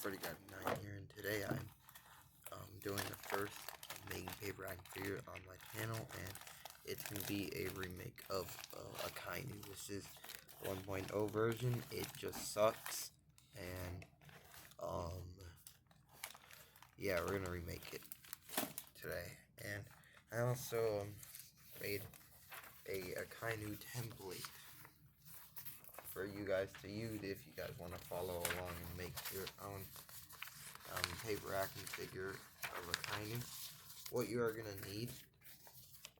Freddy Got 9 here, and today I'm doing the first making paper action figure on my channel, and it's going to be a remake of Akainu. This is 1.0 version. It just sucks, and yeah, we're going to remake it today. And I also made a akainu template for you guys to use if you guys want to follow along and make your own paper action figure of akainu. What you are going to need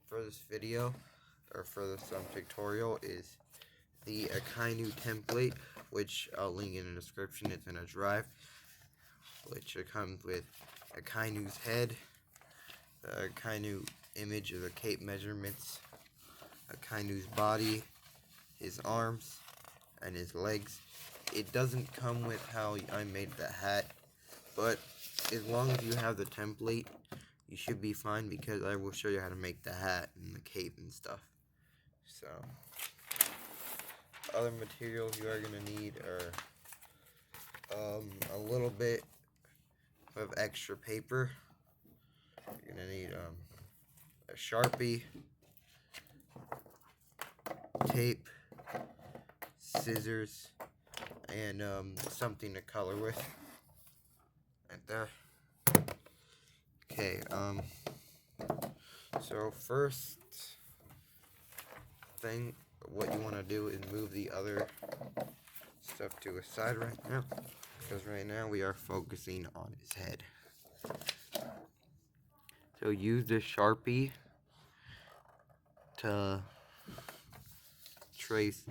for this video, or for this tutorial, is the akainu template, which I'll link in the description. It's in a drive, which comes with akainu's head, the akainu image of the cape measurements, akainu's body, his arms, and his legs. It doesn't come with how I made the hat, but as long as you have the template, you should be fine, because I will show you how to make the hat and the cape and stuff. So, other materials you are going to need are a little bit of extra paper. You're going to need a Sharpie, tape, scissors, and something to color with. Right there. Okay, so first thing, what you want to do is move the other stuff to a side right now, because right now we are focusing on his head. So use the Sharpie to trace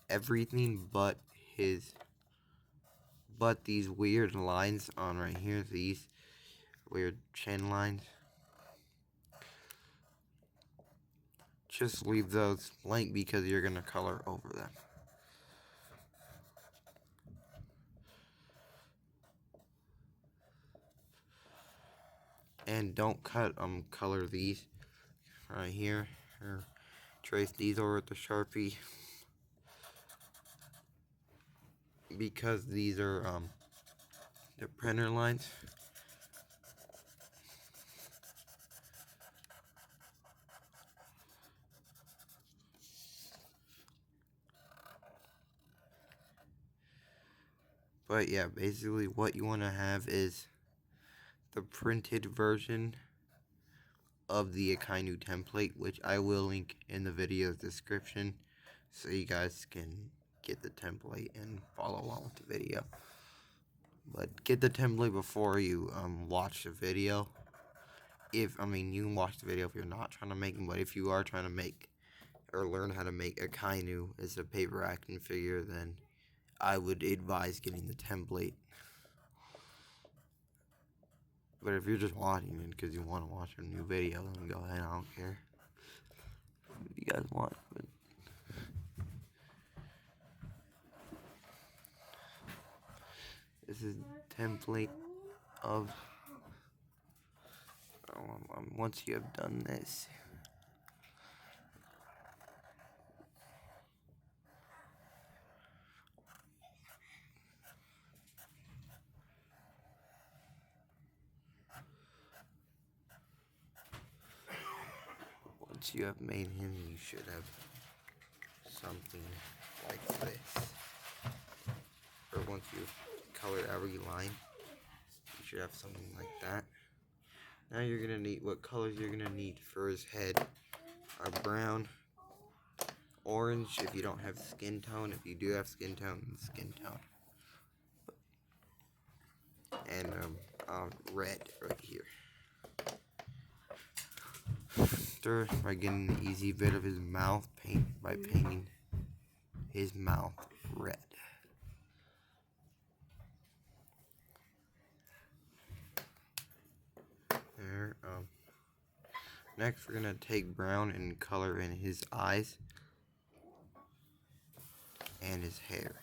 everything but these weird lines on right here, these weird chin lines. Just leave those blank because you're gonna color over them. And don't color these right here, or trace these over with the Sharpie, because these are the printer lines. But yeah, basically what you want to have is the printed version of the akainu template, which I will link in the video description, so you guys can get the template and follow along with the video. But get the template before you watch the video. You can watch the video if you're not trying to make them, but if you are trying to make or learn how to make akainu as a paper action figure, then I would advise getting the template. But if you're just watching it because you want to watch a new video, then go ahead. I don't care if you guys want. But this is the template of once you have done this, once you have made him, you should have something like this. Or once you've colored every line, you should have something like that. Now you're gonna need, what colors you're gonna need for his head are brown, orange if you don't have skin tone. If you do have skin tone, then skin tone. And red right here. Start by getting the easy bit of his mouth, by painting his mouth red. There. Next, we're gonna take brown and color in his eyes and his hair.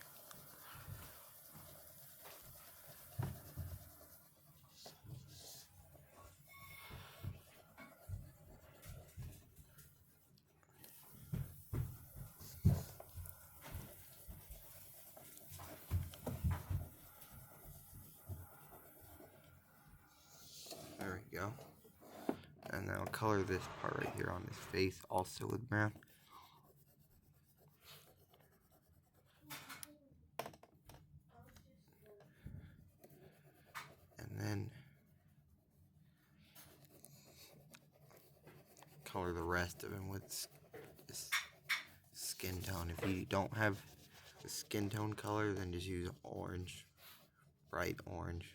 Now color this part right here on his face also with brown. And then color the rest of him with this skin tone. If you don't have the skin tone color, then just use orange, bright orange.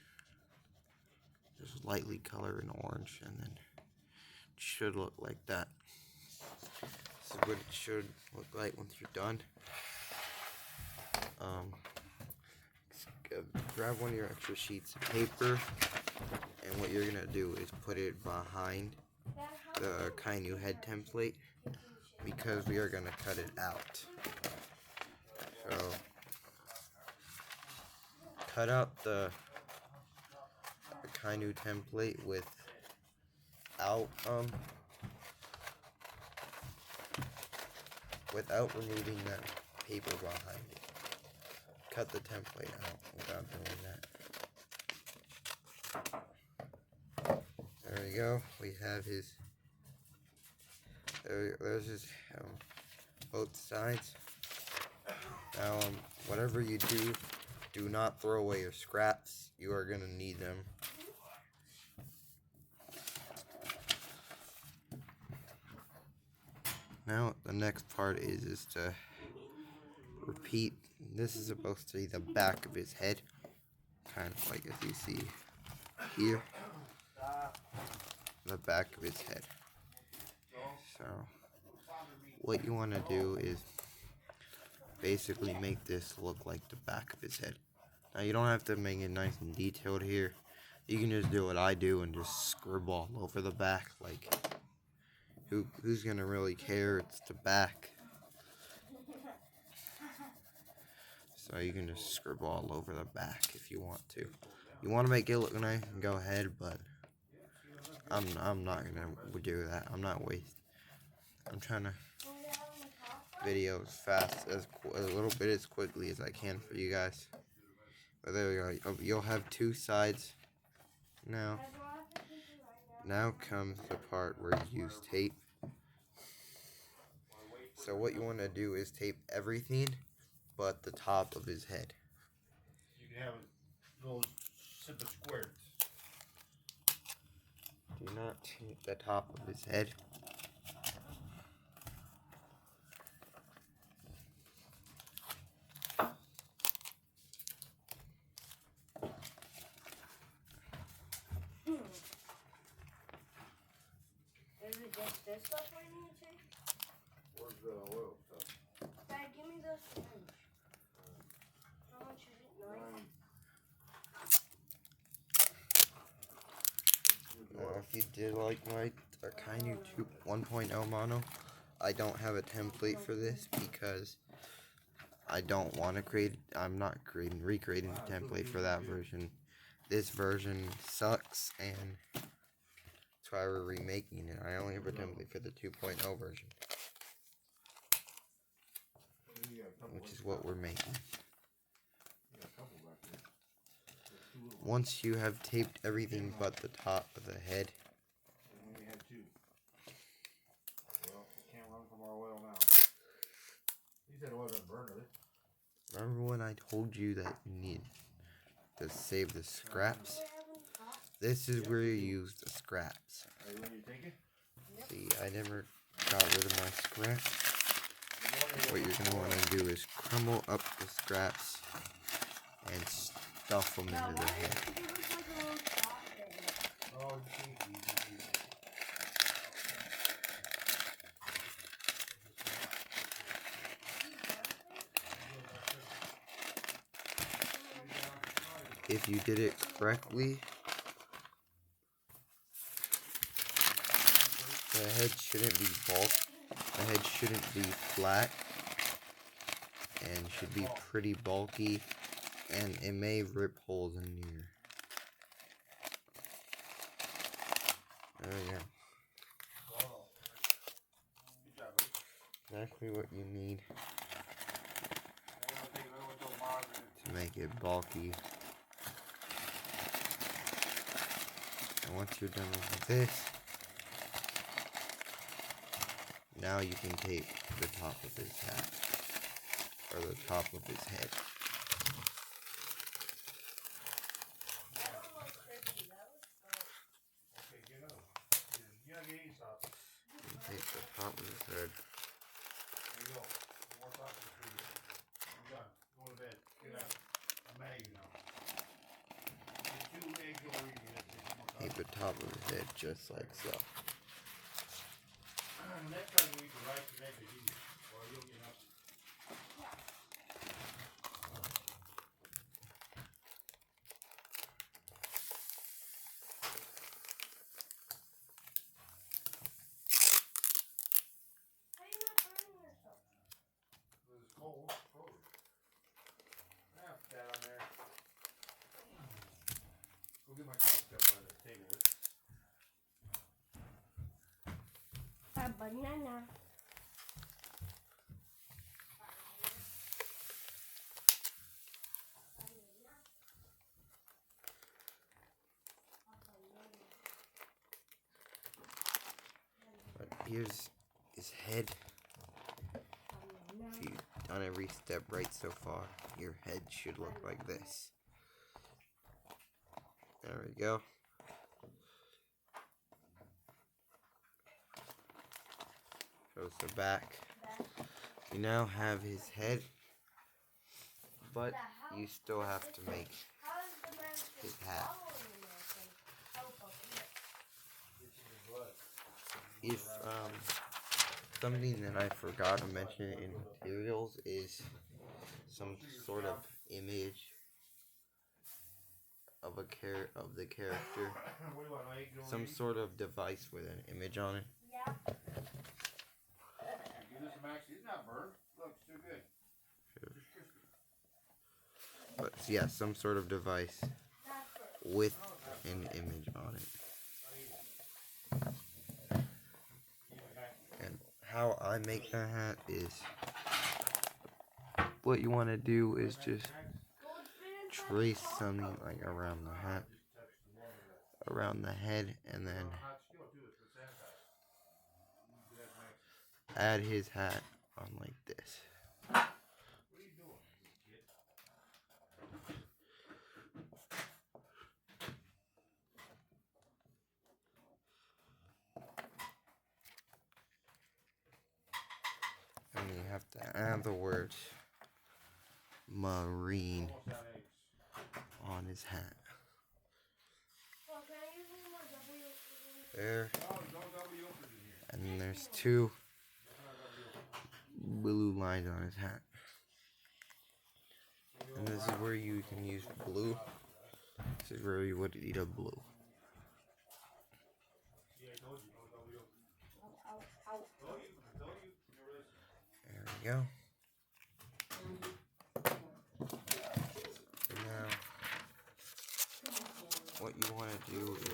Just lightly color in orange, and then it should look like that. This is what it should look like once you're done. Grab one of your extra sheets of paper, and what you're gonna do is put it behind the akainu head template, because we are gonna cut it out. So cut out the akainu template without removing that paper behind it. Cut the template out without doing that. There we go. We have his. There's his both sides. Now, whatever you do, do not throw away your scraps. You are gonna need them. Now, the next part is to repeat. This is supposed to be the back of his head, kind of like as you see here, the back of his head. So, what you want to do is basically make this look like the back of his head. Now, you don't have to make it nice and detailed here. You can just do what I do and just scribble all over the back. Like, who's gonna really care? It's the back. So you can just scribble all over the back if you want to. You want to make it look nice, go ahead, but I'm not gonna do that. I'm not wasting. I'm trying to video as fast as a little bit as quickly as I can for you guys. But there we go. You'll have two sides. Now comes the part where you use tape. So what you want to do is tape everything but the top of his head. You can have a little simple square. Do not tape the top of his head. Is it just this stuff I need to take? Where's the oil stuff? Dad, give me the syringe. How much is it? $9? If you did like my akainu 1.0 mono, I don't have a template for this because I don't want to create. I'm not recreating the template for that version. This version sucks, and that's why we're remaking it. I only have a template for the 2.0 version, which is what we're making. Once you have taped everything but the top of the head, We had two. Well, we can't run from our oil now. You said oil doesn't burn, does it? remember when I told you that you need to save the scraps? This is where you use the scraps. Are you ready to take it? See, I never got rid of my scraps. What you're going to want to do is crumble up the scraps and stuff them into the head. Oh, If you did it correctly, the head shouldn't be the head shouldn't be flat, and should be pretty bulky, and it may rip holes in here. There we go. Exactly what you need to make it bulky. And once you're done with this, Now you can tape the top of his hat, or the top of his head. That one was crispy. That was fun. Okay, get up. You gotta get 8 sauce. Tape the top of his head. There you go. More sauces for you. You're done. Go to bed. Get out. I'm mad at you now. Get 2 eggs over you. Tape the top of his head just like so. Next time you eat the rice and eggs, it's easy. Or you'll get up. How are you not burning yourself? It's cold. Cold. Ah, put that on there. Go get my coffee cup on the table. A banana. But here's his head. If you've done every step right so far, your head should look like this. There we go. Shows the back. You now have his head, but you still have to make How is the man his hat. If something that I forgot to mention in materials is some sort of image of the character, some sort of device with an image on it. Yeah. Give this a max. It's not burned. Look, it's too good. It's crispy. But yeah, some sort of device with an image on it. And how I make the hat is, what you want to do is just trace something like around the hat, around the head, and then add his hat on like this. What are you doing, kid? And you have to add the words marine Almost out eggs. on his hat. Well, can I use one more W? There. No, no W openers in here. And then there's 2 That's not a W opener. blue lines on his hat. And this is where you can use blue. This is where you would eat a blue. See, I told you, no W opener. Ow, ow. Told you, I told you. Never listen. There we go. And now, what you want to do is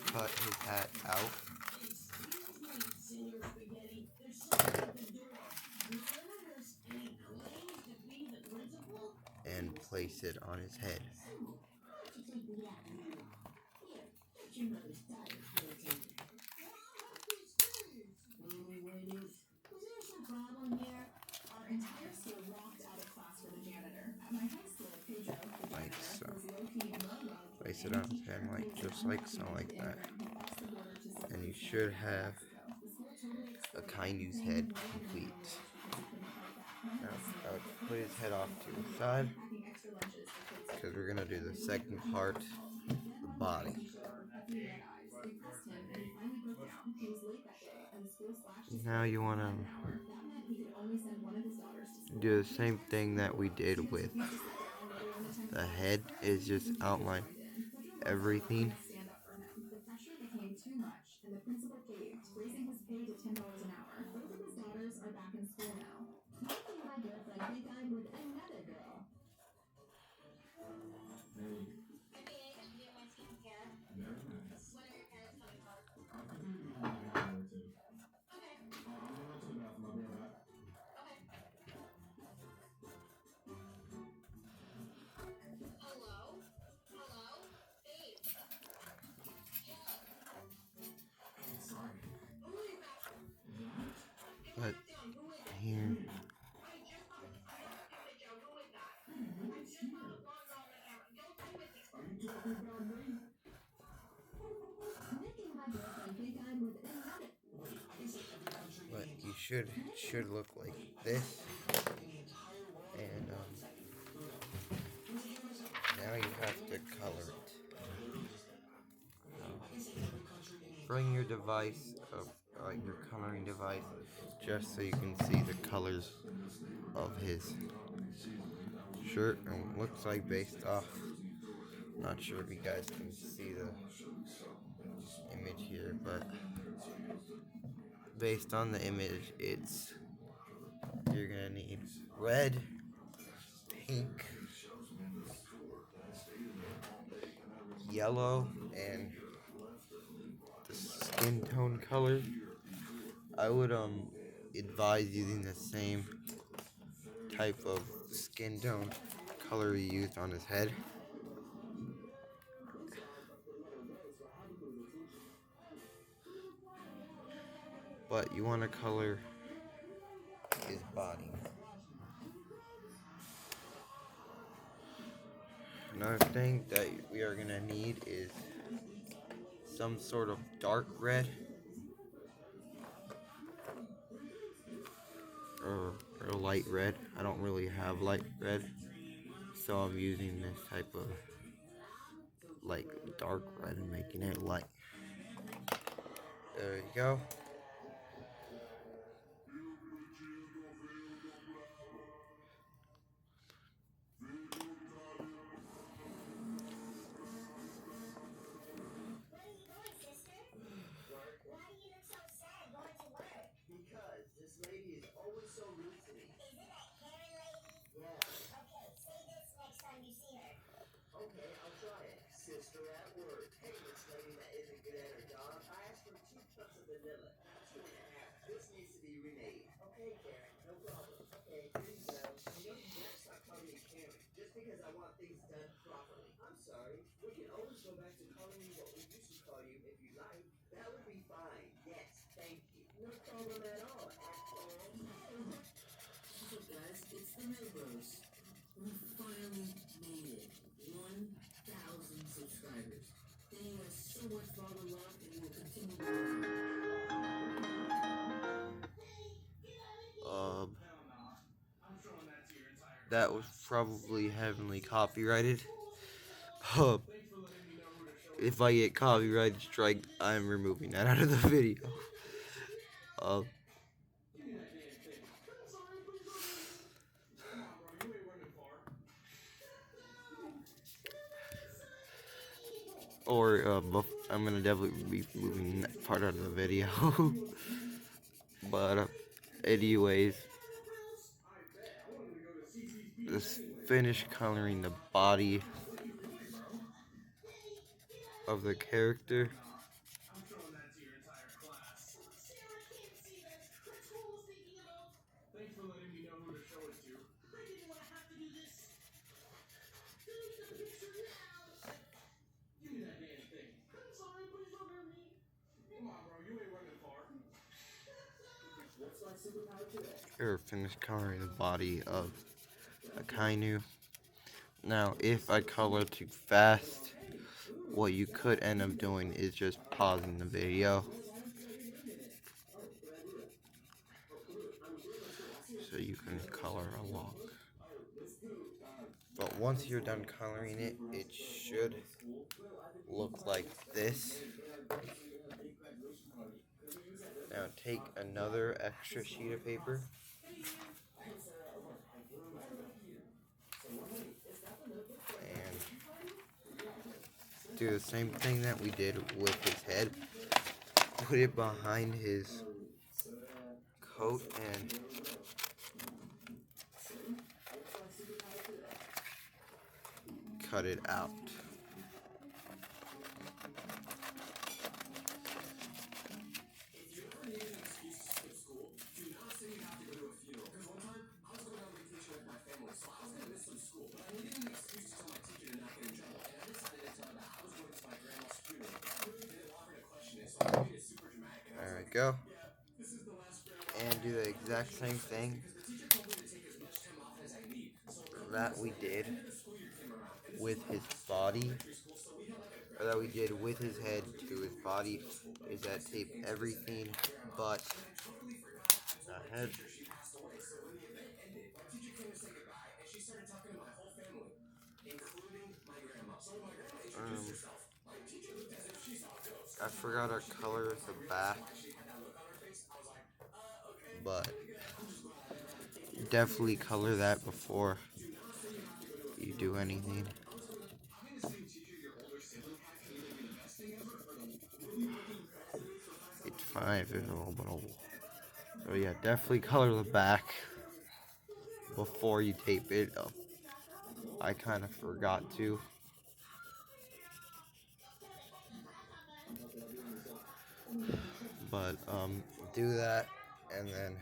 cut his hat out. And place it on his head. Like so. Place it on his head like just like so, like that. And you should have akainu's head complete. Now I would put his head off to the side, because we're gonna do the second part, the body. Now you wanna do the same thing that we did with the head, is just outline everything. should look like this. And now you have to color it. Bring your device, your coloring device, just so you can see the colors of his shirt. And it looks like based off, not sure if you guys can see the image here, but based on the image, you're gonna need red, pink, yellow, and the skin tone color. I would advise using the same type of skin tone color he used on his head. But you want to color his body. Another thing that we are going to need is some sort of dark red or light red. I don't really have light red, so I'm using this type of like dark red and making it light. There you go. That was probably heavily copyrighted. If I get copyright strike, I'm removing that out of the video. I'm gonna definitely be moving that part out of the video. But anyways, just finish coloring the body of the character. Or finish coloring the body of akainu. Now, if I color too fast, what you could end up doing is just pausing the video, so you can color along. But once you're done coloring it, it should look like this. Now take another extra sheet of paper and do the same thing that we did with his head. Put it behind his coat and cut it out. There we go. And do the exact same thing that we did with his body, or that we did with his head to his body, is that tape everything but the head. I forgot our color at the back, but definitely color that before you do anything. It's fine if it's a little bit old. So yeah, definitely color the back before you tape it up. I kind of forgot to. But do that and then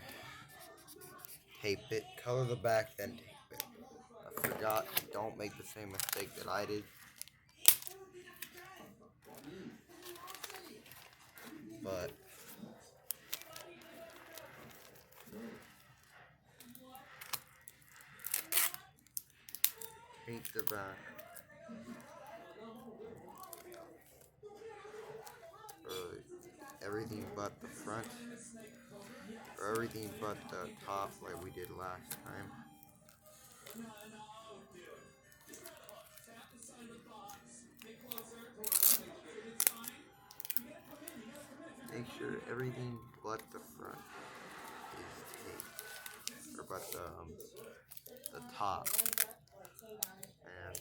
tape it. Color the back, then tape it. I forgot. Don't make the same mistake that I did. But tape the back. Everything but the front. Or everything but the top like we did last time. Make sure everything but the front is taped. Or but the top. And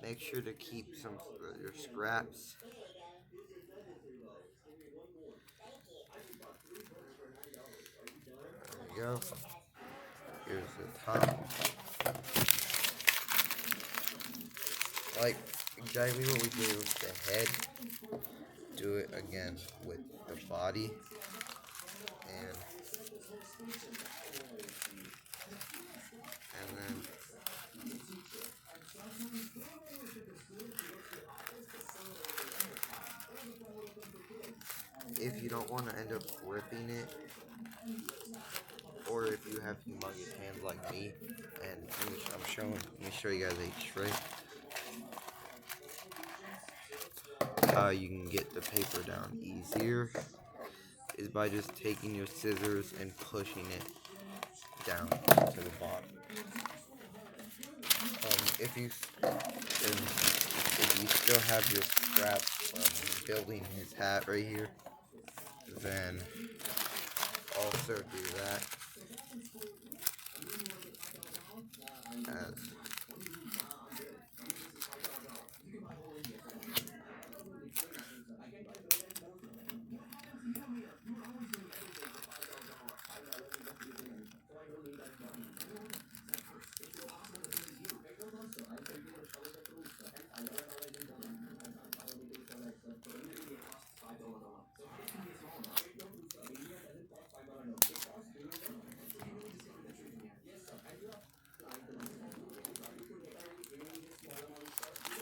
make sure to keep some of your scraps. There you go. Here's the top. Like exactly what we did with the head. Do it again with the body. And then if you don't want to end up ripping it, or if you have humongous hands like me, and let me show you guys a trick how you can get the paper down easier is by just taking your scissors and pushing it down to the bottom. If you still have your scraps from building his hat right here, then also do that.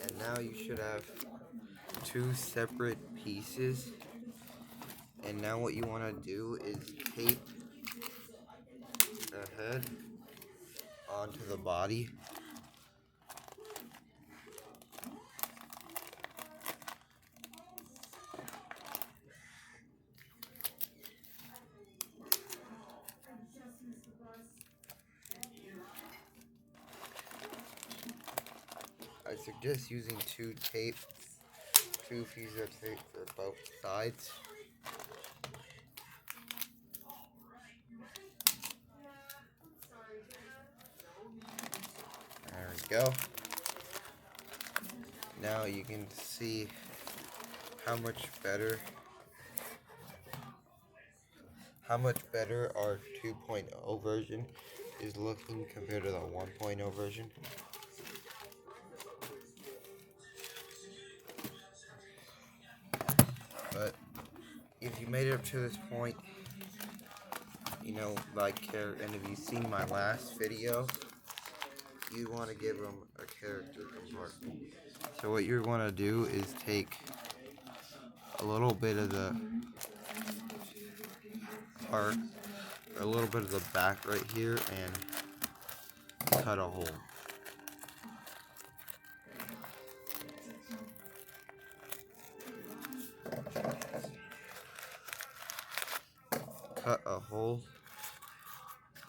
And now you should have two separate pieces. And now what you want to do is tape the head onto the body. I suggest using two pieces of tape for both sides. There we go. Now you can see how much better our 2.0 version is looking compared to the 1.0 version. But if you made it up to this point, you know, and if you've seen my last video, you want to give them a character compartment. So what you're going to do is take a little bit of the part, or a little bit of the back right here, and cut a hole. cut a hole.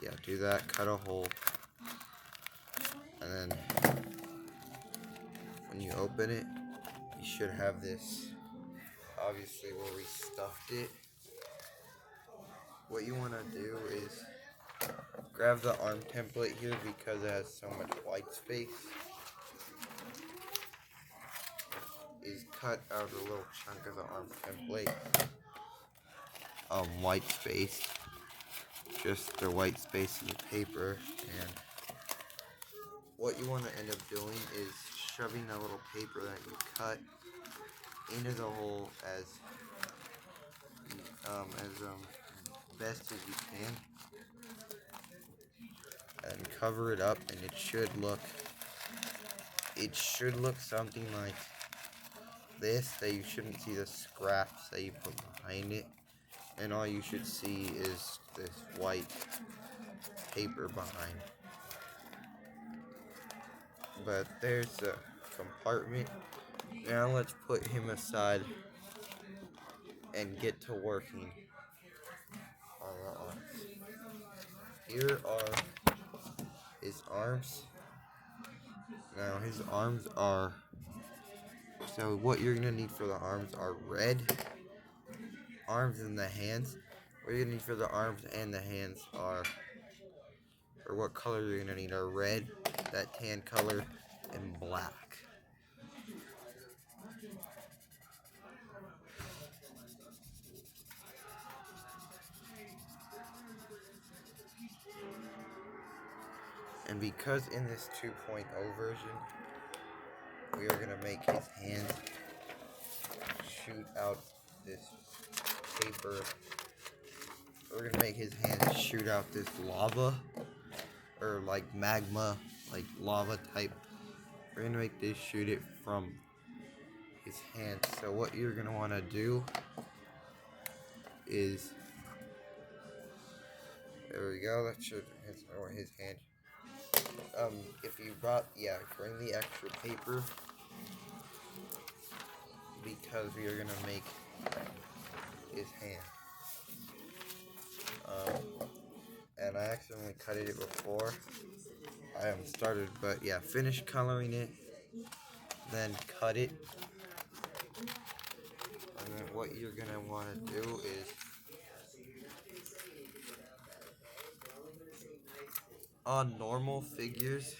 Yeah, do that, cut a hole. And then when you open it, you should have this, obviously where we stuffed it. What you want to do is grab the arm template here because it has so much white space. Is cut out a little chunk of the arm template. White space. Just the white space in the paper. And what you want to end up doing is shoving that little paper that you cut into the hole as best as you can, and cover it up, and it should look something like this. That you shouldn't see the scraps that you put behind it, and all you should see is this white paper behind. But there's a compartment. Now let's put him aside and get to working on the arms. Here are his arms. Now his arms are, so what you're gonna need for the arms are red arms, and the hands. What you're gonna need for the arms and the hands are, or what color you're gonna need are red, that tan color, and black. And because in this 2.0 version, we are going to make his hands shoot out this paper. We're going to make his hands shoot out this lava, or like magma, like lava type. We're going to make this shoot it from his hands. So what you're going to want to do is, there we go, that should his hand. If you brought, bring the extra paper, because we are going to make his hand. And I accidentally cut it before I started, but yeah, finish coloring it, then cut it. And then what you're going to want to do is, on normal figures,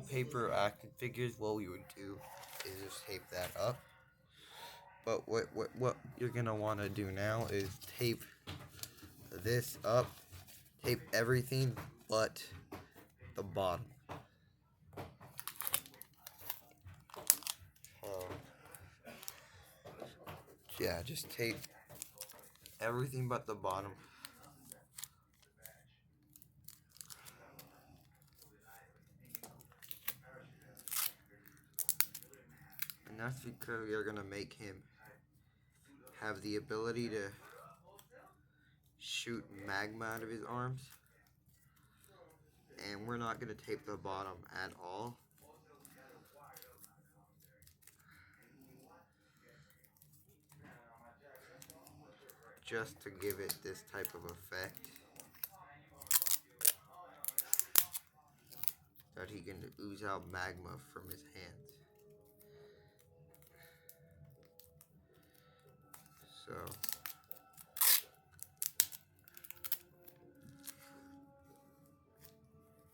paper action figures, what we would do is just tape that up. But what you're gonna want to do now is tape this up, tape everything but the bottom. Yeah, just tape everything but the bottom. And that's because we are going to make him have the ability to shoot magma out of his arms. And we're not going to tape the bottom at all. Just to give it this type of effect, that he can ooze out magma from his hands. So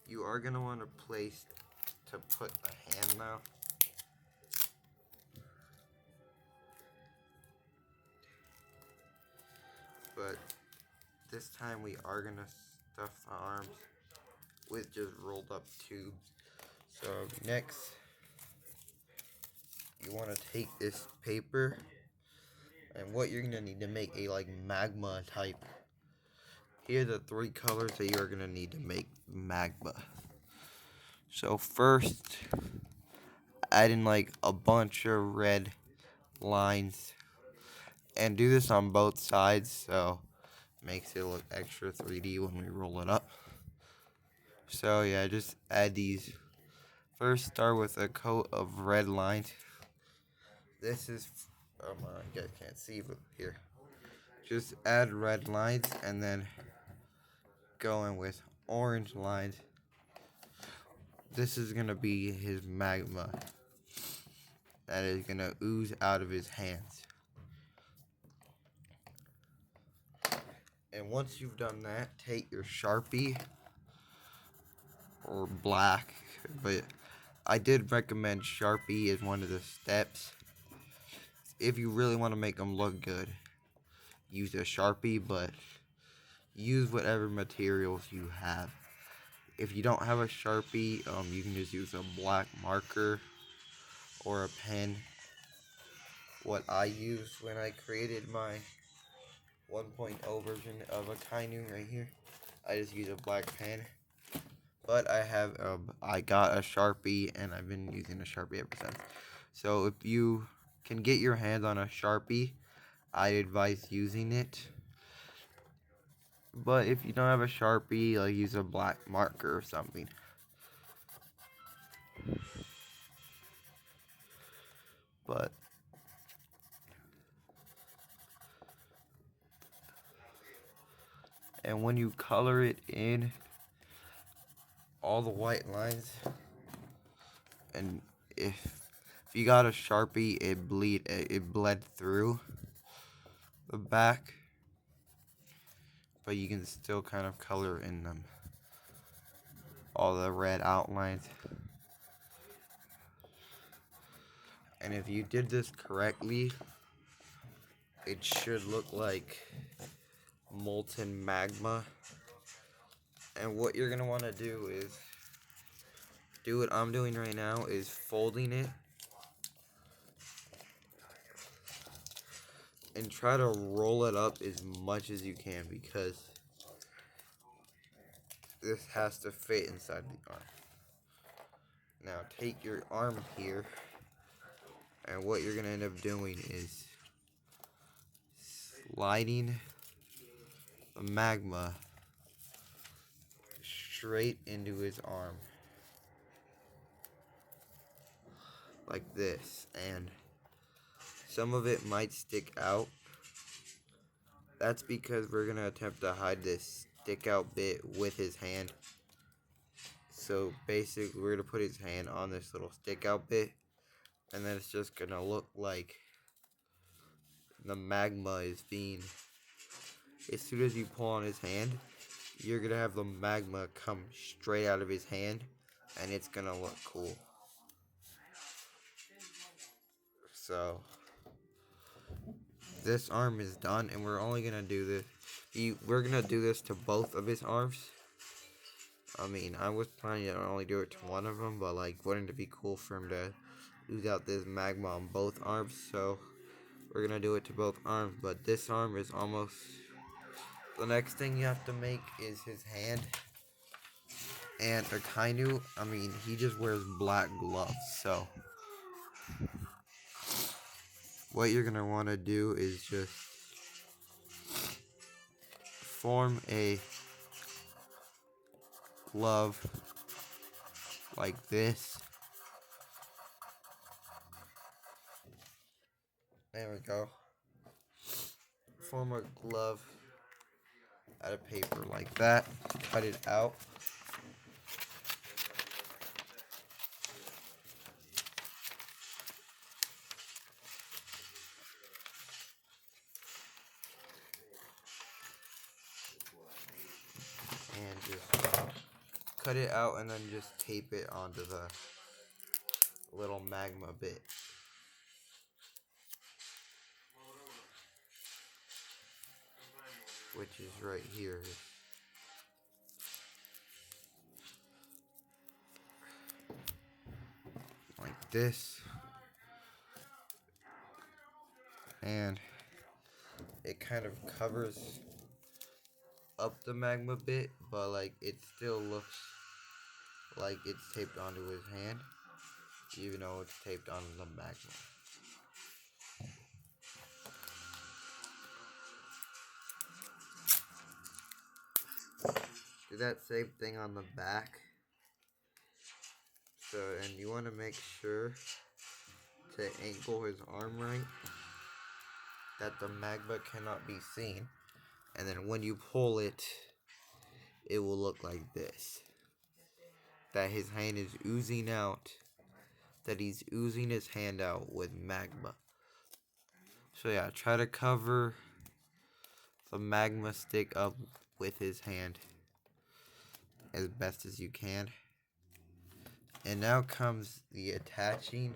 you are going to want a place to put the hand now. But this time we are going to stuff the arms with just rolled up tubes. So next, you want to take this paper, and what you're going to need to make a like magma type. Here are the 3 colors that you are going to need to make magma. So first, add in like a bunch of red lines, and do this on both sides. So makes it look extra 3D when we roll it up. So yeah, just add these. First, start with a coat of red lines. This is, you guys can't see, but here. Just add red lines and then go in with orange lines. This is gonna be his magma that is gonna ooze out of his hands. And once you've done that, take your Sharpie or black, but I did recommend Sharpie as one of the steps. If you really want to make them look good, use a Sharpie, but use whatever materials you have. If you don't have a Sharpie, you can just use a black marker or a pen. What I used when I created my 1.0 version of akainu right here, I just use a black pen. But I got a Sharpie and I've been using a Sharpie ever since. So if you can get your hands on a Sharpie, I advise using it. But if you don't have a Sharpie, like use a black marker or something. And when you color it in, all the white lines, and if you got a Sharpie, it bled through the back, but you can still kind of color in them, all the red outlines. And if you did this correctly, it should look like molten magma. And what you're gonna want to do is do what I'm doing right now, is folding it and try to roll it up as much as you can, because this has to fit inside the arm. Now take your arm here, and what you're gonna end up doing is sliding the magma straight into his arm like this, and some of it might stick out. That's because we're gonna attempt to hide this stick out bit with his hand. So basically we're gonna put his hand on this little stick out bit, and then it's just gonna look like the magma is being, as soon as you pull on his hand, you're gonna have the magma come straight out of his hand, and it's gonna look cool. So this arm is done, and we're only gonna do this. We're gonna do this to both of his arms. I mean, I was planning to only do it to one of them, but like, wouldn't it be cool for him to ooze out this magma on both arms? So we're gonna do it to both arms, but this arm is almost. The next thing you have to make is his hand. And akainu, I mean, he just wears black gloves, so what you're gonna want to do is just form a glove like this. There we go. Form a glove out of paper like that. Cut it out. And just cut it out and then just tape it onto the little magma bit. Which is right here. Like this. And it kind of covers up the magma bit, but like it still looks like it's taped onto his hand, even though it's taped onto the magma. do that same thing on the back. So, and you want to make sure to angle his arm right, that the magma cannot be seen. And then when you pull it, it will look like this. That his hand is oozing out. That he's oozing his hand out with magma. So yeah, try to cover the magma stick up with his hand as best as you can. And now comes the attaching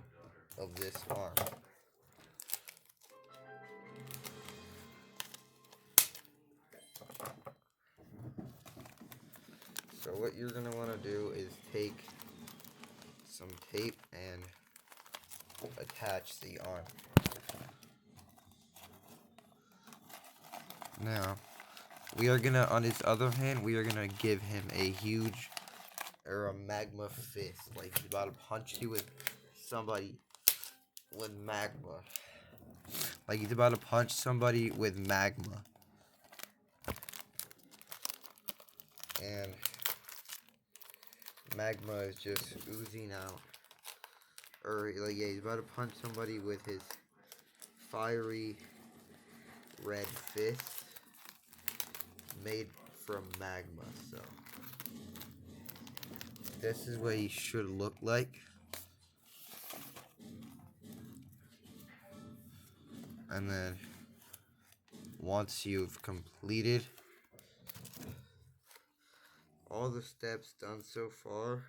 of this arm. So what you're going to want to do is take some tape and attach the arm. Now, we are going to, on his other hand, we are going to give him a huge, or a magma fist. Like he's about to punch you with somebody with magma. Like he's about to punch somebody with magma. And magma is just oozing out. Or, like, yeah, he's about to punch somebody with his fiery red fist made from magma. So, this is what he should look like. And then, once you've completed all the steps done so far,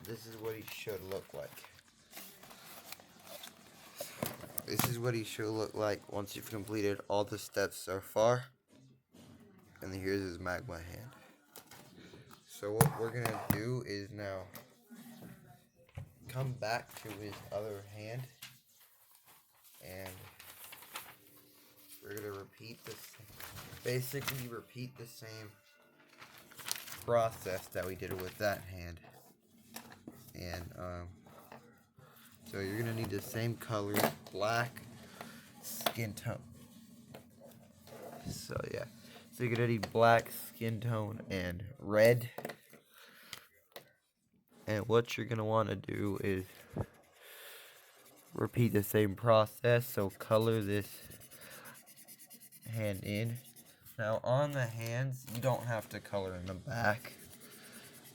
this is what he should look like. This is what he should look like once you've completed all the steps so far. And here's his magma hand. So what we're gonna do is now come back to his other hand, and we're gonna repeat this. Basically, repeat the same process that we did with that hand. And so you're gonna need the same color, black skin tone. So yeah, so you're gonna need black skin tone and red. And what you're gonna want to do is repeat the same process. So color this hand in. Now on the hands, you don't have to color in the back.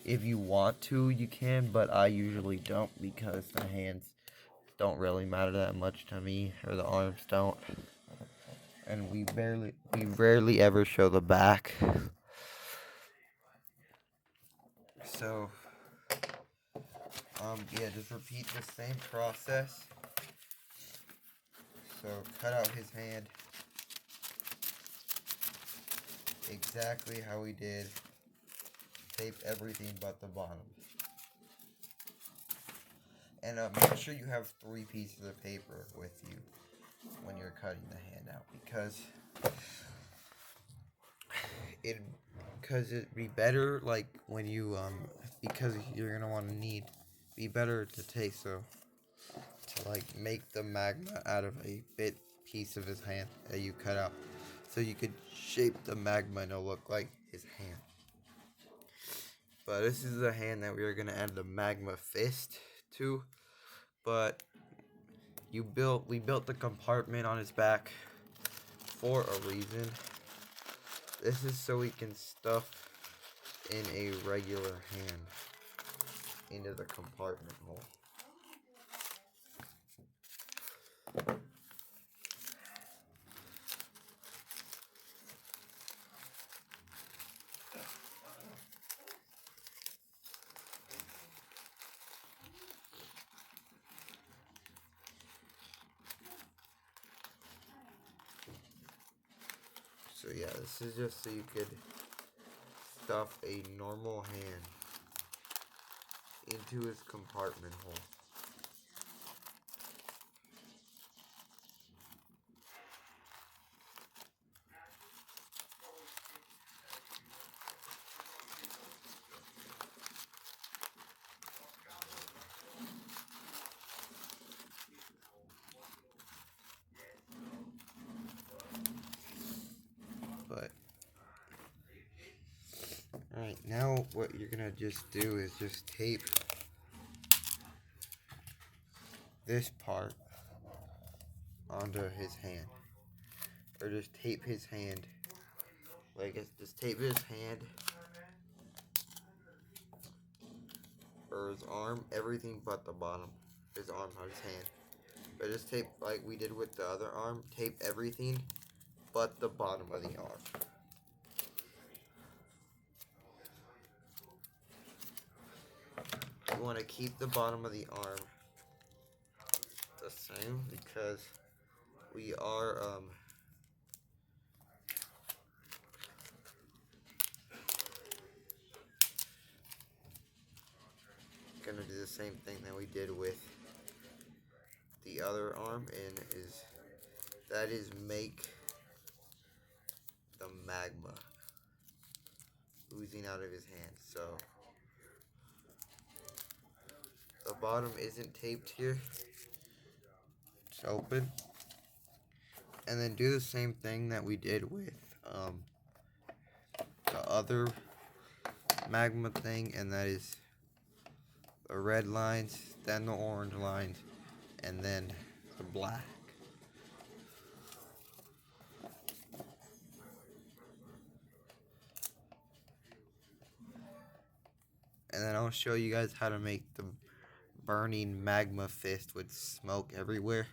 If you want to, you can, but I usually don't because the hands don't really matter that much to me, or the arms don't. And we rarely ever show the back. So, yeah, just repeat the same process. So, cut out his hand exactly how we did. Tape everything but the bottom. And make sure you have 3 pieces of paper with you when you're cutting the hand out, because it'd be better, like, when you because you're gonna want to be better to take, so to like make the magma out of a piece of his hand that you cut out, so you could shape the magma and it'll look like his hand. But this is the hand that we are gonna add the magma fist to. But we built the compartment on his back for a reason. This is so we can stuff in a regular hand into the compartment hole. So yeah, this is just so you could stuff a normal hand into his compartment hole. what you're gonna just do is just tape this part onto his hand, or just tape his hand. Like, just tape his hand or his arm, everything but the bottom. His arm, not his hand. But just tape like we did with the other arm. Tape everything but the bottom of the arm. You want to keep the bottom of the arm the same because we are gonna do the same thing that we did with the other arm, and that is make the magma oozing out of his hand. So the bottom isn't taped here. It's open. And then do the same thing that we did with the other magma thing, and that is the red lines, then the orange lines, and then the black. And then I'll show you guys how to make the burning magma fist with smoke everywhere.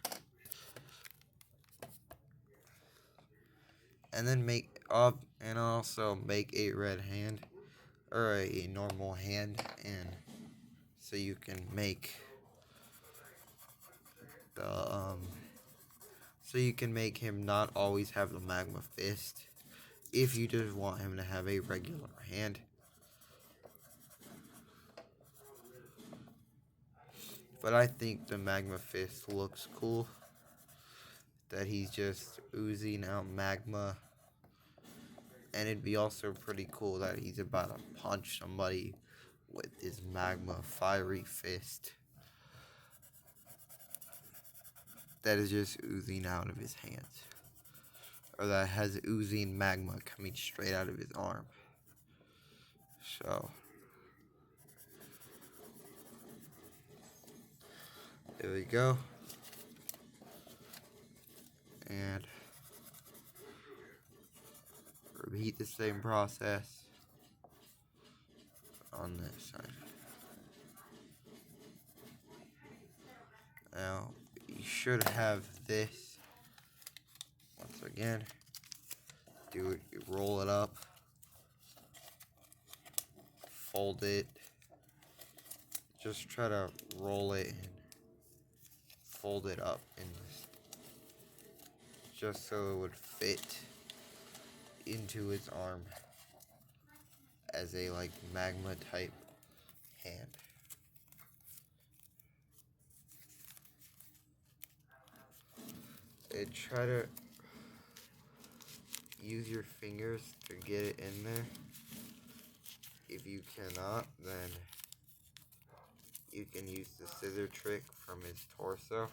And then also make a red hand, or a normal hand, and so you can make him not always have the magma fist if you just want him to have a regular hand. But I think the magma fist looks cool, that he's just oozing out magma. And it'd be also pretty cool that he's about to punch somebody with his magma fiery fist that is just oozing out of his hands, or that has oozing magma coming straight out of his arm. So there we go. And repeat the same process on this side. Now, you should have this. Once again, you roll it up, fold it, just try to roll it and fold it up, and just so it would fit into his arm as a like magma type hand. And try to use your fingers to get it in there. If you cannot, then you can use the scissor trick from his torso.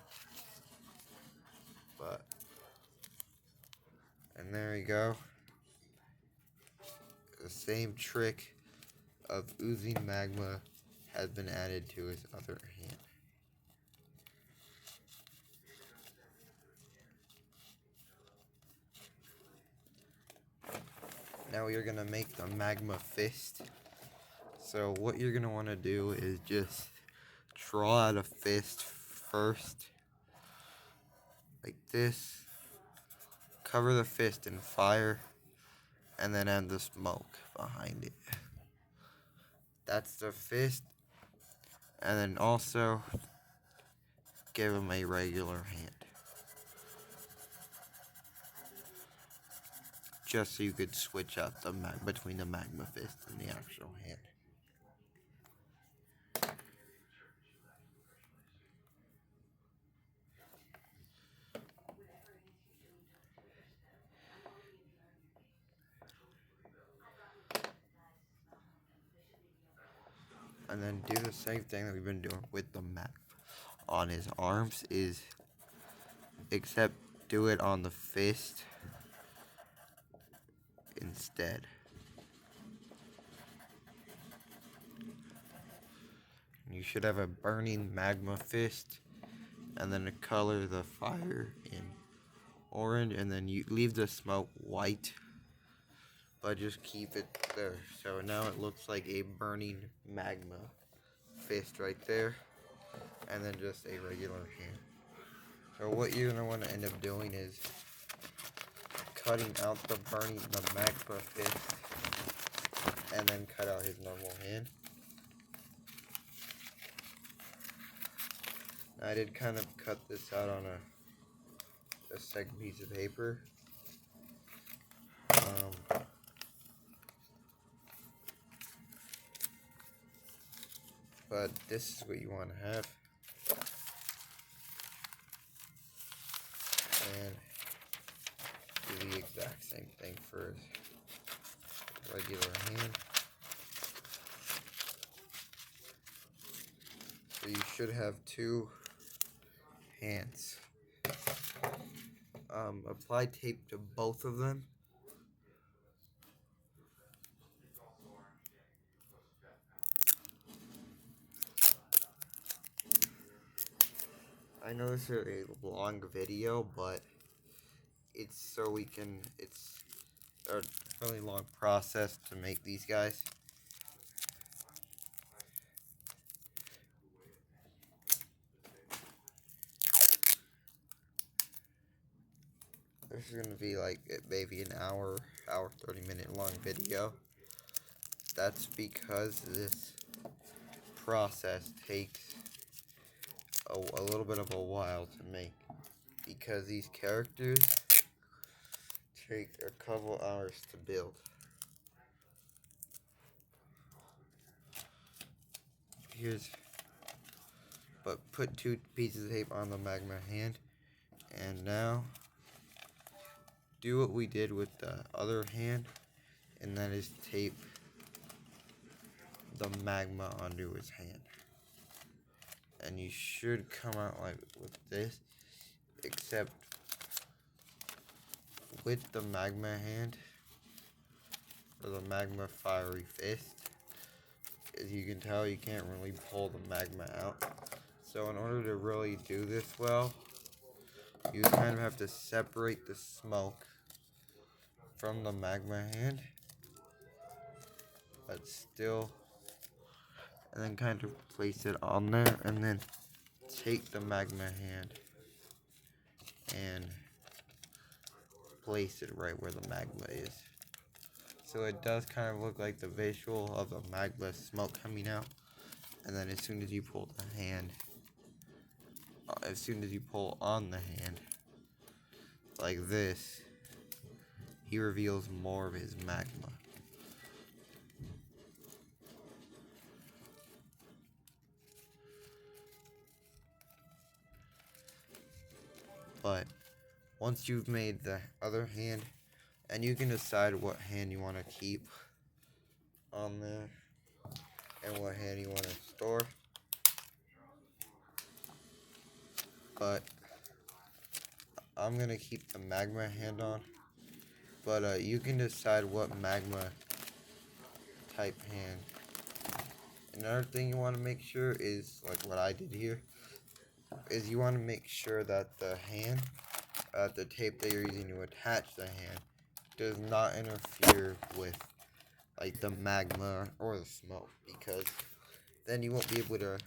And there we go. The same trick of oozing magma has been added to his other hand. Now we are going to make the magma fist. So what you're going to want to do is just draw out a fist first, like this. Cover the fist in fire, and then add the smoke behind it. That's the fist. And then also give him a regular hand, just so you could switch out between the magma fist and the actual hand. And then do the same thing that we've been doing with the magma on his arms, except do it on the fist instead. you should have a burning magma fist, and then color the fire in orange, and then you leave the smoke white, but just keep it there. So now it looks like a burning magma fist right there, and then just a regular hand. So what you're gonna want to end up doing is cutting out the magma fist, and then cut out his normal hand. I did kind of cut this out on a second piece of paper. But this is what you want to have. And do the exact same thing for his regular hand. So you should have two hands. Apply tape to both of them. I know this is a long video, but it's a really long process to make these guys. This is gonna be like maybe an hour 30-minute long video. That's because this process takes a little bit of a while to make, because these characters take a couple hours to build. But put two pieces of tape on the magma hand, and now do what we did with the other hand, and that is tape the magma onto his hand. And you should come out like with this, except with the magma hand, or the magma fiery fist, as you can tell, you can't really pull the magma out. So in order to really do this well, you kind of have to separate the smoke from the magma hand, but still, and then kind of place it on there, and then take the magma hand and place it right where the magma is. So it does kind of look like the visual of the magma smoke coming out, and then as soon as you pull the hand, as soon as you pull on the hand, like this, he reveals more of his magma. But once you've made the other hand, and you can decide what hand you want to keep on there, and what hand you want to store. But I'm going to keep the magma hand on. But you can decide what magma type hand. Another thing you want to make sure is, like what I did here, is you want to make sure that the hand, the tape that you're using to attach the hand, does not interfere with like the magma or the smoke, because then you won't be able to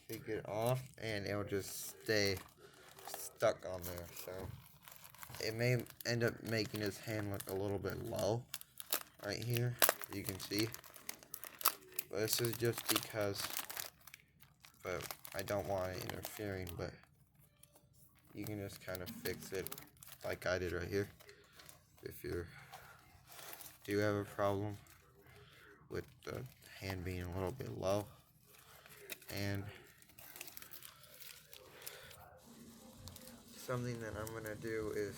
take it off and it'll just stay stuck on there. So it may end up making his hand look a little bit low right here, you can see. But this is just because, but I don't want it interfering, but you can just kind of fix it like I did right here. If you do have a problem with the hand being a little bit low. And something that I'm gonna do is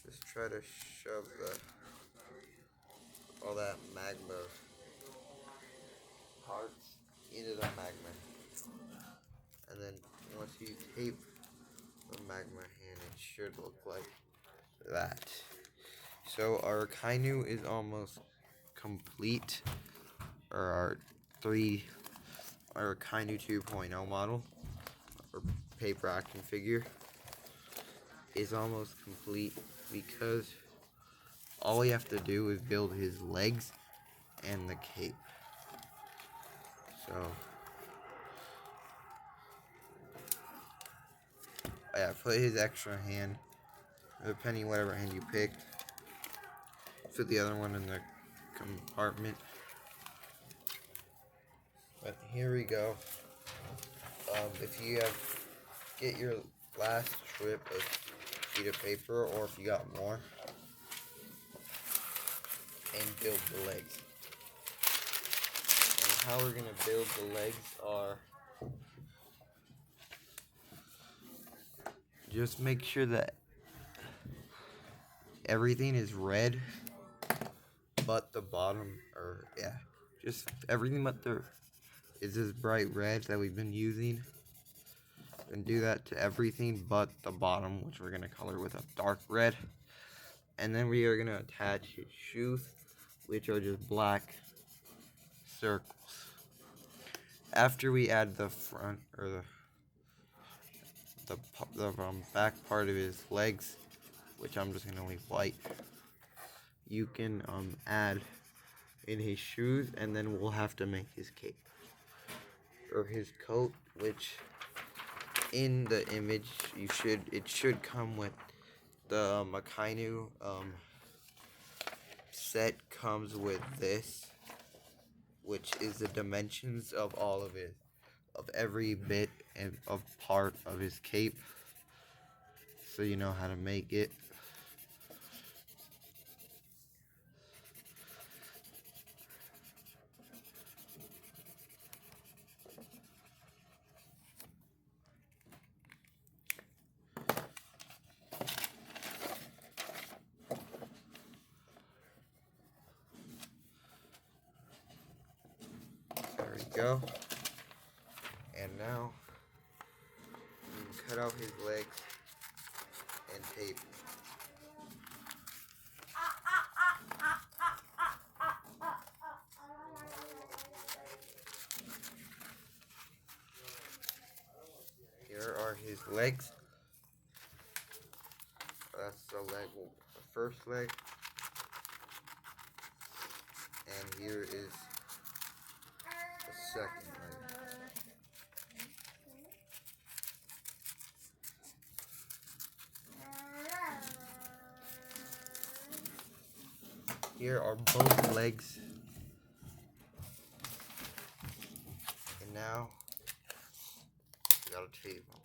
just try to shove all that magma parts into the magma, and then once you tape the magma hand, it should look like that. So our akainu is almost complete, or our 3 our Akainu 2.0 model, or paper action figure, is almost complete because all we have to do is build his legs and the cape. So, yeah, put his extra hand, or depending whatever hand you picked. Put the other one in the compartment. But here we go. If you get your last strip of sheet of paper, or if you got more, and build the legs. And how we're gonna build the legs are, just make sure that everything is red, but the bottom, or yeah, just everything but is this bright red that we've been using. And do that to everything but the bottom, which we're gonna color with a dark red. And then we are gonna attach his shoes, which are just black circles. After we add the front, or the back part of his legs, which I'm just gonna leave white, you can add in his shoes, and then we'll have to make his cape or his coat, which in the image it should come with the akainu set. Comes with this, which is the dimensions of all of it, of every bit and of part of his cape, so you know how to make it. There we go. And now you can cut out his legs and tape. Here are his legs. That's the leg, the first leg. And here is the second leg. Here are both legs. And now we gotta tape them.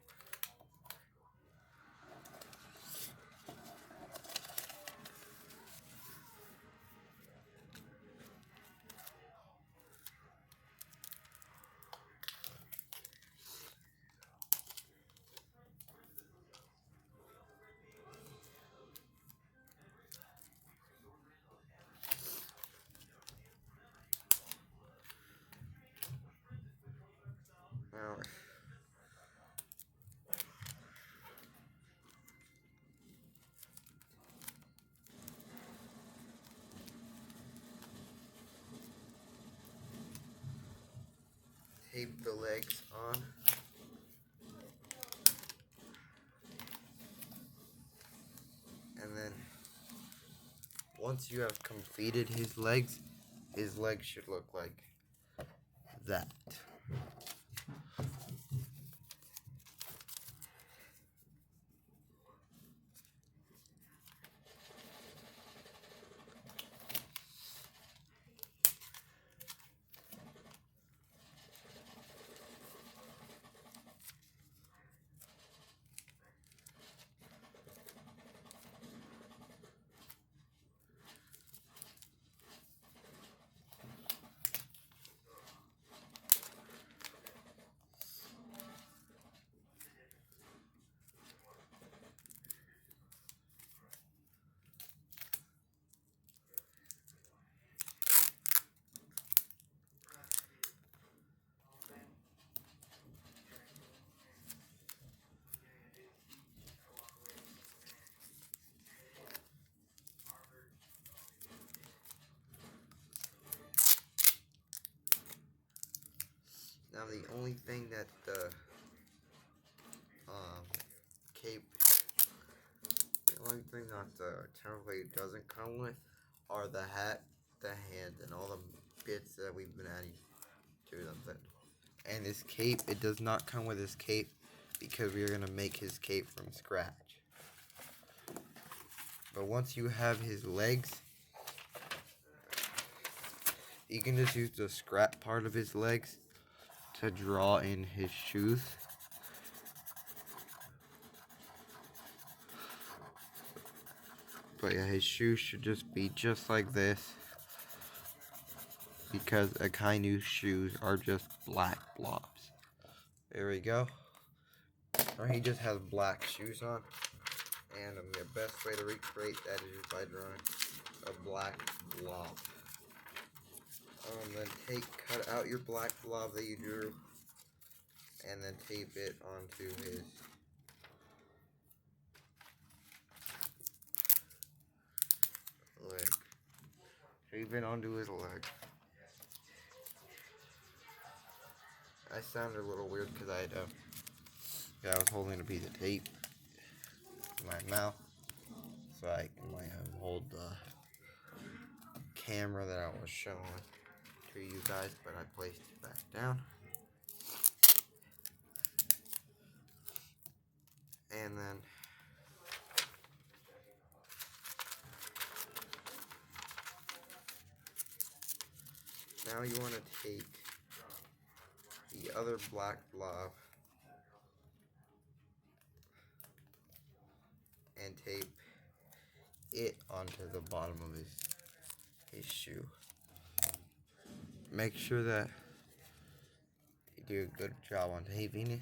Now, tape the legs on. And then once you have completed his legs should look like that. the only thing that the cape, the only thing that the template doesn't come with are the hat, the hand, and all the bits that we've been adding to them. And his cape, it does not come with his cape because we are going to make his cape from scratch. But once you have his legs, you can just use the scrap part of his legs to draw in his shoes. But yeah, his shoes should just be just like this, because akainu shoes are just black blobs. There we go. Now he just has black shoes on, and the best way to recreate that is by drawing a black blob. Then cut out your black blob that you drew, and then tape it onto his leg. Tape it onto his leg. I sounded a little weird because I was holding a piece of tape in my mouth, so I can hold the camera that I was showing to you guys, but I placed it back down. And then now you want to take the other black blob and tape it onto the bottom of his shoe. Make sure that you do a good job on taping it,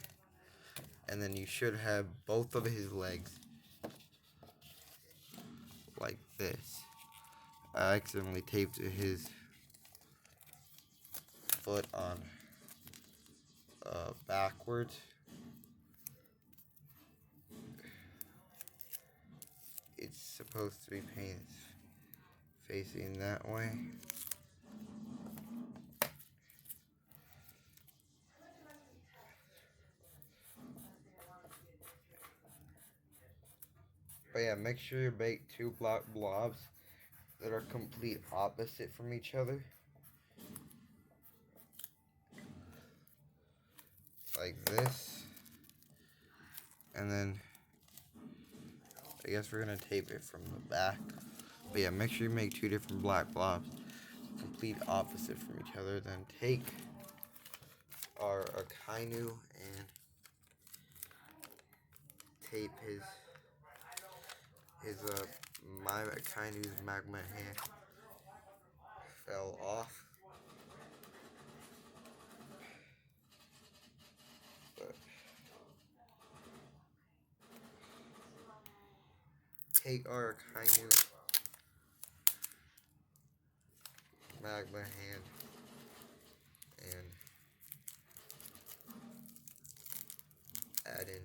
and then you should have both of his legs like this. I accidentally taped his foot on backwards. It's supposed to be facing that way. But yeah, make sure you make two black blobs that are complete opposite from each other. Like this. And then I guess we're gonna tape it from the back. But yeah, make sure you make two different black blobs, complete opposite from each other. Then take our akainu and tape my akainu's magma hand fell off. But take our akainu magma hand and add in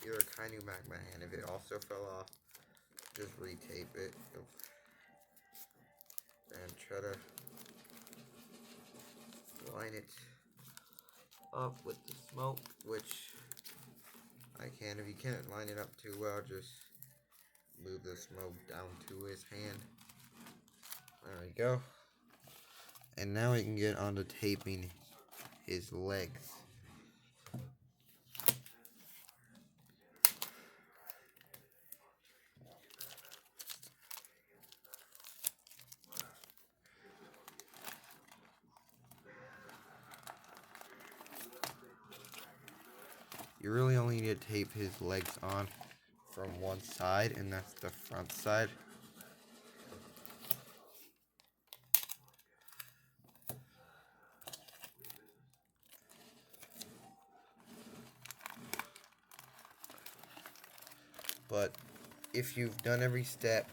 your akainu magma hand. If it also fell off, just retape it and try to line it up with the smoke, which I can. If you can't line it up too well, just move the smoke down to his hand. There we go. And now we can get on to taping his legs. You really only need to tape his legs on from one side, and that's the front side. But if you've done every step,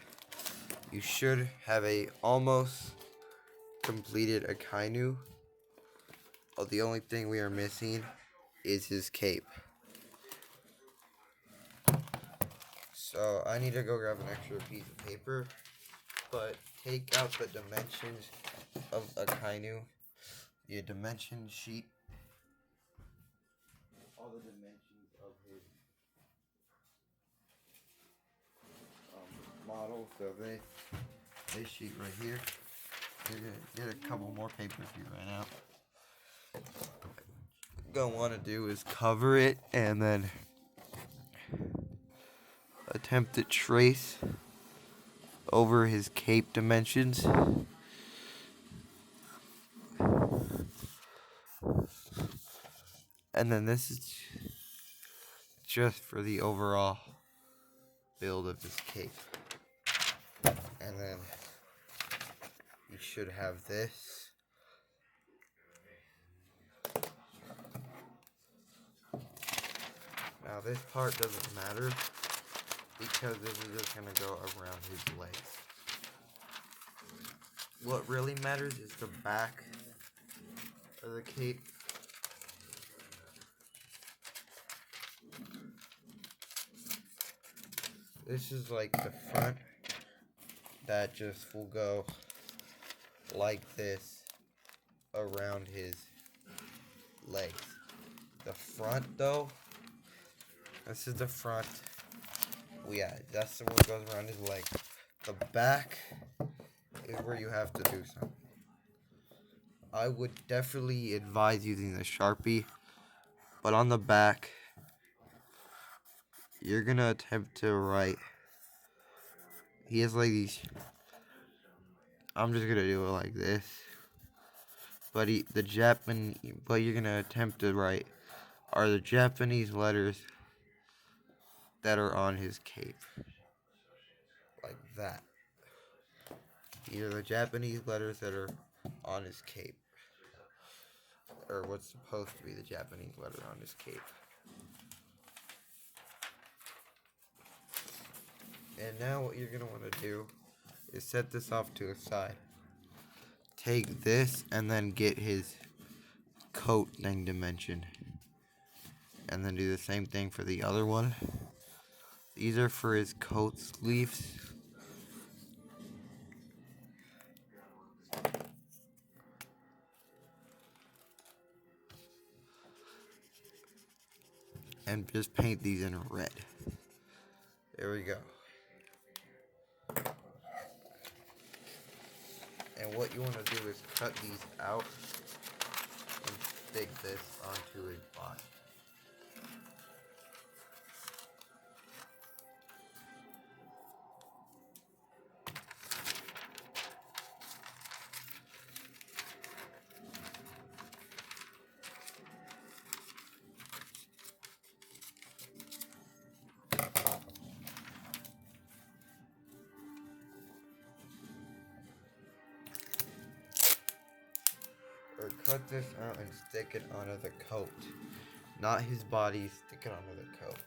you should have a almost completed akainu. Oh, the only thing we are missing is his cape. So I need to go grab an extra piece of paper, but take out the dimensions of akainu, the dimension sheet, all the dimensions of his model. So this sheet right here. You're gonna get a couple more papers if you ran out. What you're gonna want to do is cover it and then attempt to trace over his cape dimensions. And then this is just for the overall build of his cape. And then you should have this. Now this part doesn't matter because this is just gonna go around his legs. What really matters is the back of the cape. This is like the front that just will go like this around his legs. The front though, this is the front. Yeah, that's the one that goes around his leg. The back is where you have to do something. I would definitely advise using the Sharpie, but on the back, you're gonna attempt to write. He has like these. I'm just gonna do it like this. But but you're gonna attempt to write are the Japanese letters that are on his cape, like that. These are the Japanese letters that are on his cape, or what's supposed to be the Japanese letter on his cape. And now what you're going to want to do is set this off to the side. Take this and then get his coat thing dimension. And then do the same thing for the other one. These are for his coat sleeves. And just paint these in red. There we go. And what you want to do is cut these out and stick this onto his body. Or cut this out and stick it onto the coat. Not his body, stick it onto the coat.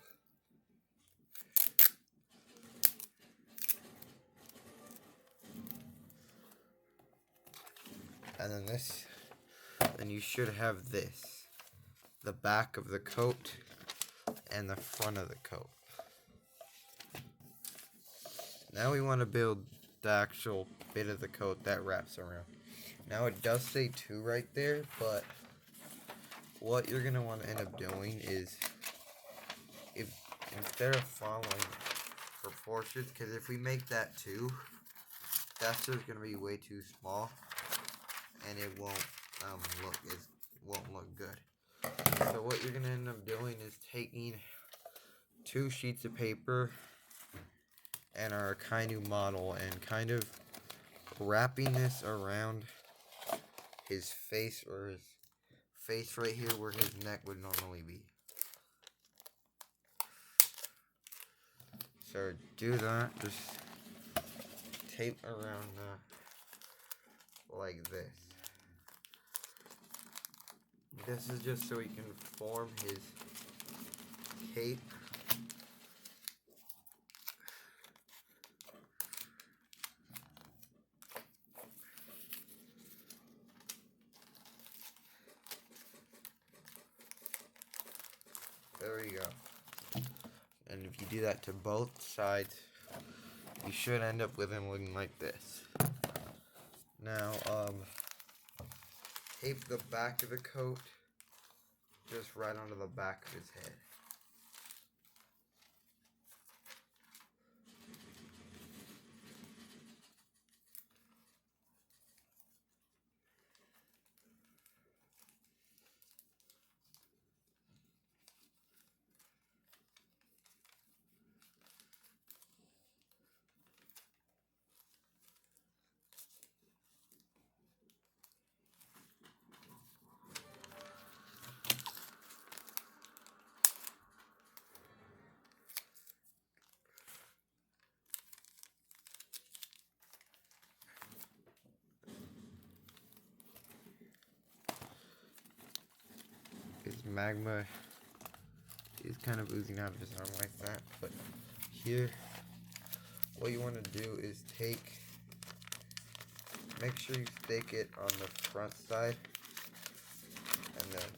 And then you should have this. The back of the coat and the front of the coat. Now we want to build the actual bit of the coat that wraps around. Now it does say 2 right there, but what you're going to want to end up doing is, if instead of following proportions, because if we make that 2, that's just going to be way too small, and it won't look good. So what you're going to end up doing is taking 2 sheets of paper and our akainu model and kind of wrapping this around his face, or his face right here where his neck would normally be. So do that, just tape around like this. This is just so he can form his cape. There you go. And if you do that to both sides, you should end up with him looking like this. Now, tape the back of the coat just right onto the back of his head. His magma is kind of oozing out of his arm like that, but here, what you want to do is make sure you stick it on the front side, and then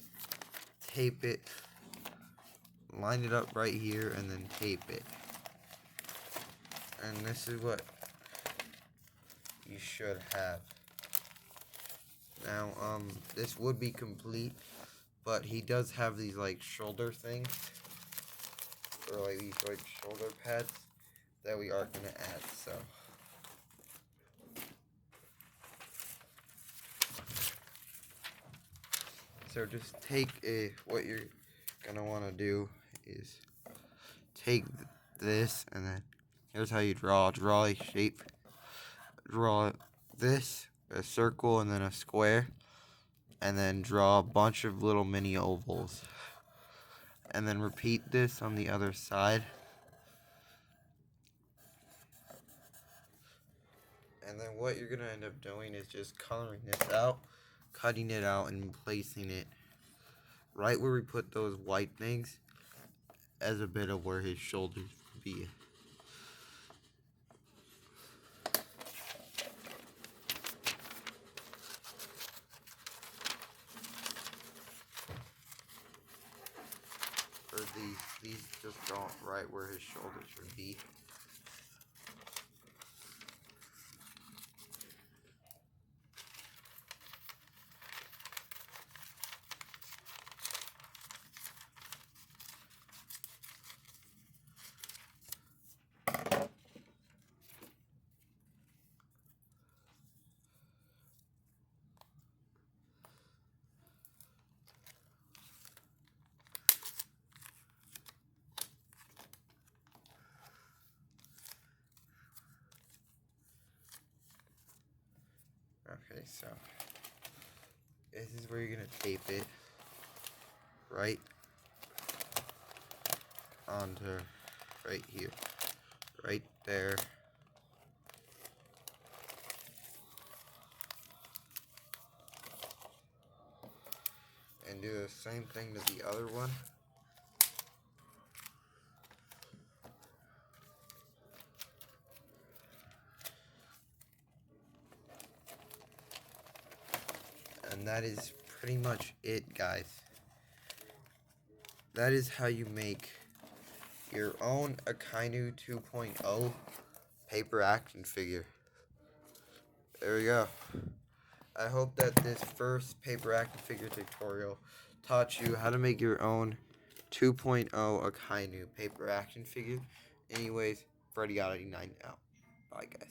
tape it, line it up right here, and then tape it. And this is what you should have. Now, this would be complete, but he does have these, like, shoulder things, or, like, these, like, shoulder pads that we are going to add, so. So just take what you're going to want to do is take this, and then here's how you draw a shape. Draw this, a circle, and then a square, and then draw a bunch of little mini ovals, and then repeat this on the other side, and then what you're gonna end up doing is just coloring this out, cutting it out, and placing it right where we put those white things as a bit of where his shoulders would be. Or these just go right where his shoulders should be. Okay, so this is where you're gonna tape it right onto right here, right there. And do the same thing to the other one. And that is pretty much it, guys. That is how you make your own Akainu 2.0 paper action figure. There we go. I hope that this first paper action figure tutorial taught you how to make your own 2.0 Akainu paper action figure. Anyways, Freddy got 89 out. Bye, guys.